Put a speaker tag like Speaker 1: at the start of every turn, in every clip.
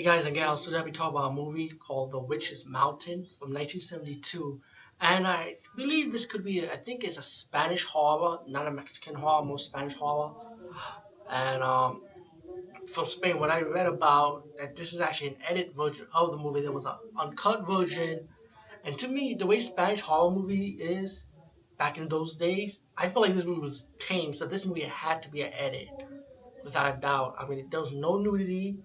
Speaker 1: Hey guys and gals, today we talk about a movie called The Witch's Mountain from 1972. And I believe this could be, I think it's a Spanish horror, not a Mexican horror, more Spanish horror. And from Spain, what I read about, that this is actually an edit version of the movie. There was an uncut version. And to me, the way Spanish horror movie is back in those days, I feel like this movie was tame. So this movie had to be an edit, without a doubt. I mean, there was no nudity.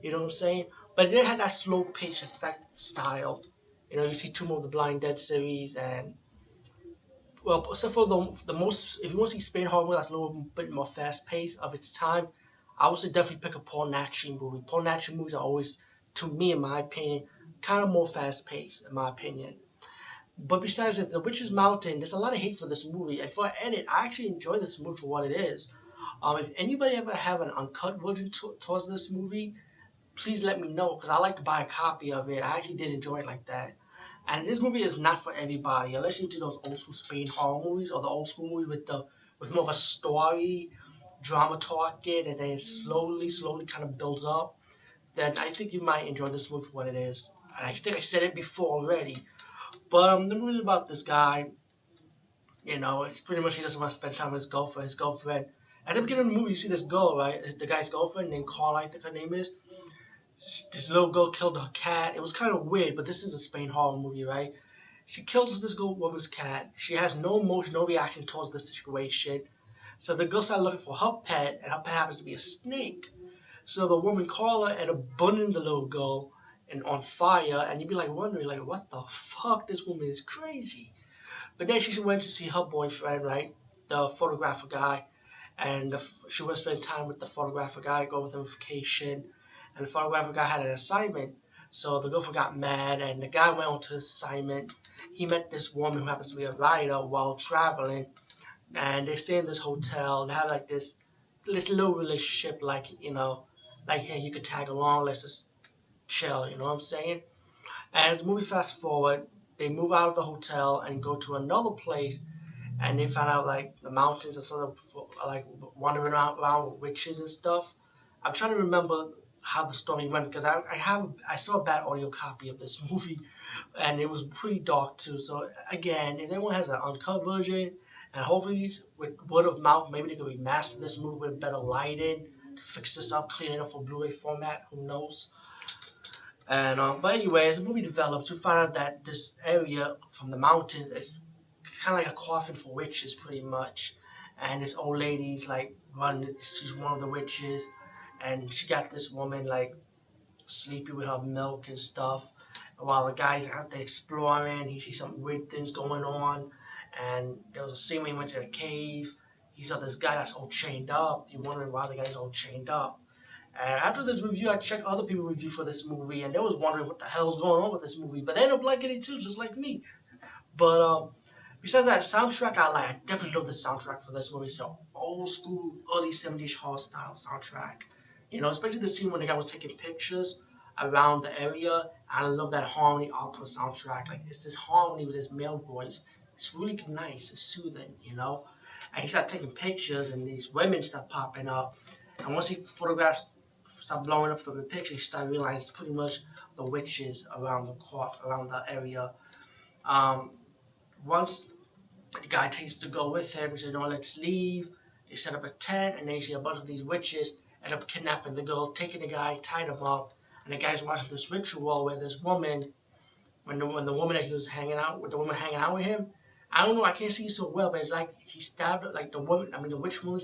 Speaker 1: You know what I'm saying? But it had that slow pitch effect style. You know, you see Tomb of the Blind Dead series, and well, except for the most, if you want to see Spain horror movie that's a little bit more fast paced of its time, I would say definitely pick a Paul Naschy movie. Paul Naschy movies are always, to me, in my opinion, kind of more fast paced, in my opinion. But besides it, The Witch's Mountain, there's a lot of hate for this movie, and for an edit, I actually enjoy this movie for what it is. If anybody ever have an uncut version towards this movie, please let me know because I like to buy a copy of it. I actually did enjoy it like that. And this movie is not for everybody unless you do those old school Spain horror movies or the old school movie with more of a story, drama talking, and then it slowly kind of builds up. Then I think you might enjoy this movie for what it is. And I think I said it before already. But the movie is about this guy. You know, it's pretty much he doesn't want to spend time with his girlfriend. His girlfriend. At the beginning of the movie, you see this girl, right? The guy's girlfriend named Carla, I think her name is. This little girl killed her cat. It was kind of weird, but this is a Spain horror movie, right? She kills this girl woman's cat. She has no emotion, no reaction towards the situation. So the girl started looking for her pet, and her pet happens to be a snake. So the woman Carla ended up burning the little girl and on fire, and you'd be like wondering, like, what the fuck? This woman is crazy. But then she went to see her boyfriend, right, the photographer guy, and she went to spend time with the photographer guy, go with him on vacation. And the photographer guy had an assignment. So the girlfriend got mad, and the guy went on to his assignment. He met this woman who happens to be a writer while traveling, and they stay in this hotel and have like this little relationship, like like hey, you could tag along, let's just chill. You know what I'm saying? And the movie fast forward, they move out of the hotel and go to another place, and they find out like the mountains and sort of like wandering around with witches and stuff. I'm trying to remember how the story went because I saw a bad audio copy of this movie, and it was pretty dark too. So again, if anyone has an uncut version, and hopefully with word of mouth, maybe they could remaster this movie with better lighting to fix this up, clean it up for Blu-ray format. Who knows? And but anyway, as the movie develops, we find out that this area from the mountains is kind of like a coffin for witches, pretty much. And this old lady's like she's one of the witches, and she got this woman like sleeping with her milk and stuff. And while the guy's out there exploring, he sees some weird things going on. And there was a scene when he went to a cave. He saw this guy that's all chained up. He wondering why the guy's all chained up. And after this review, I checked other people's review for this movie, and they was wondering what the hell's going on with this movie. But they ended up liking it too, just like me. But besides that, soundtrack I like. I definitely love the soundtrack for this movie. So old school, early 70s horror style soundtrack. You know, especially the scene when the guy was taking pictures around the area. I love that harmony opera soundtrack. Like, it's this harmony with his male voice. It's really nice. It's soothing, you know. And he started taking pictures, and these women start popping up. And once he photographs start blowing up from the picture, you start realizing it's pretty much the witches around the court, around the area. Once the guy takes the girl with him, he said, "No, let's leave." They set up a tent, and then you see a bunch of these witches end up kidnapping the girl, taking the guy, tied him up, and the guy's watching this ritual where this woman, when the woman that he was hanging out with, the woman hanging out with him, I don't know, I can't see so well, but it's like he stabbed her, like the witch woman,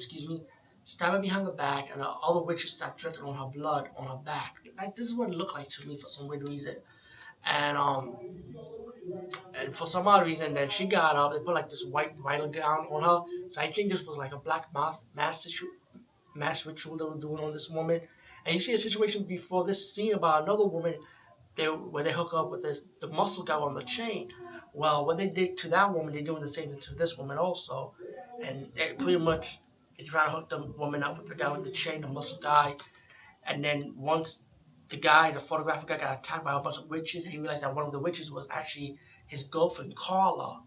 Speaker 1: stabbed her behind the back, and the other witches start drinking on her blood on her back. Like, this is what it looked like to me for some weird reason. And for some odd reason, then she got up. They put like this white bridal gown on her. So I think this was like a black mass ritual they were doing on this woman. And you see a situation before this scene about another woman, where they hook up with the muscle guy on the chain. Well, what they did to that woman, they're doing the same thing to this woman also. And they pretty much they trying to hook the woman up with the guy with the chain, the muscle guy. And then once the photographer guy, got attacked by a bunch of witches, he realized that one of the witches was actually his girlfriend, Carla.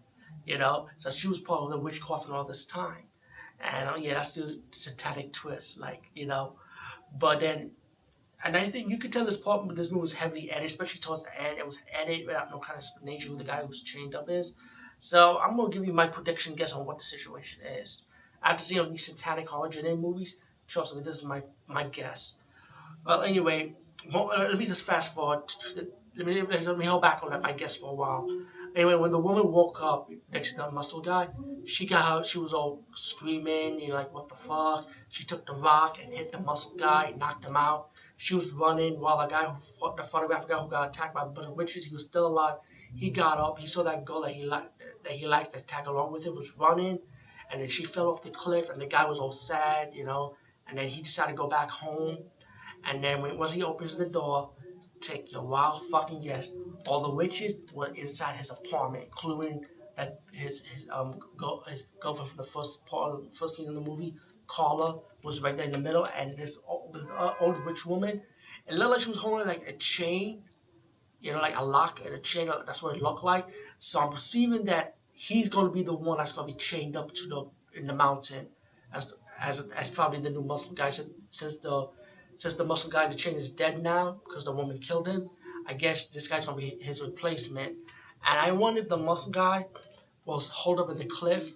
Speaker 1: You know, so she was part of the witch coffin all this time. And yeah, that's the satanic twist, like, you know. But then And I think you could tell this movie was heavily edited, especially towards the end. It was edited without no kind of explanation who the guy who's chained up is. So I'm gonna give you my prediction guess on what the situation is. After seeing these satanic horror movies, trust me, this is my guess. Well, anyway, let me just fast forward. Let me hold back on that my guess for a while. Anyway, when the woman woke up next to the muscle guy, she got out. She was all screaming, like what the fuck. She took the rock and hit the muscle guy, knocked him out. She was running while the photographer guy who got attacked by a bunch of witches, he was still alive. He got up. He saw that girl that he liked to tag along with him was running, and then she fell off the cliff, and the guy was all sad. And then he decided to go back home. And then once he opens the door, take your wild fucking guess. All the witches were inside his apartment, including that his girlfriend from the first scene in the movie, Carla, was right there in the middle, and this old witch woman. It looked like she was holding like a chain, like a lock and a chain. That's what it looked like. So I'm perceiving that he's going to be the one that's going to be chained up in the mountain, as probably the new muscle guy. Since the muscle guy in the chain is dead now because the woman killed him, I guess this guy's gonna be his replacement. And I wonder if the muscle guy was holed up in the cliff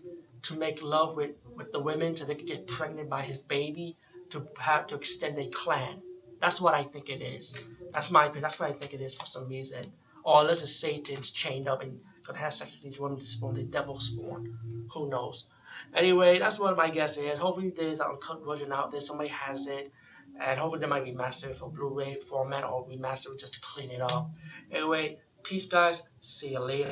Speaker 1: to make love with the women so they could get pregnant by his baby to extend their clan. That's what I think it is. That's my opinion. That's what I think it is for some reason. Or unless it's Satan's chained up and gonna have sex with these women to spawn the devil spawn. Who knows? Anyway, that's what my guess is. Hopefully there's an uncut version out there. Somebody has it. And hopefully they might remaster it for Blu-ray format or remaster it just to clean it up. Anyway, peace guys. See you later.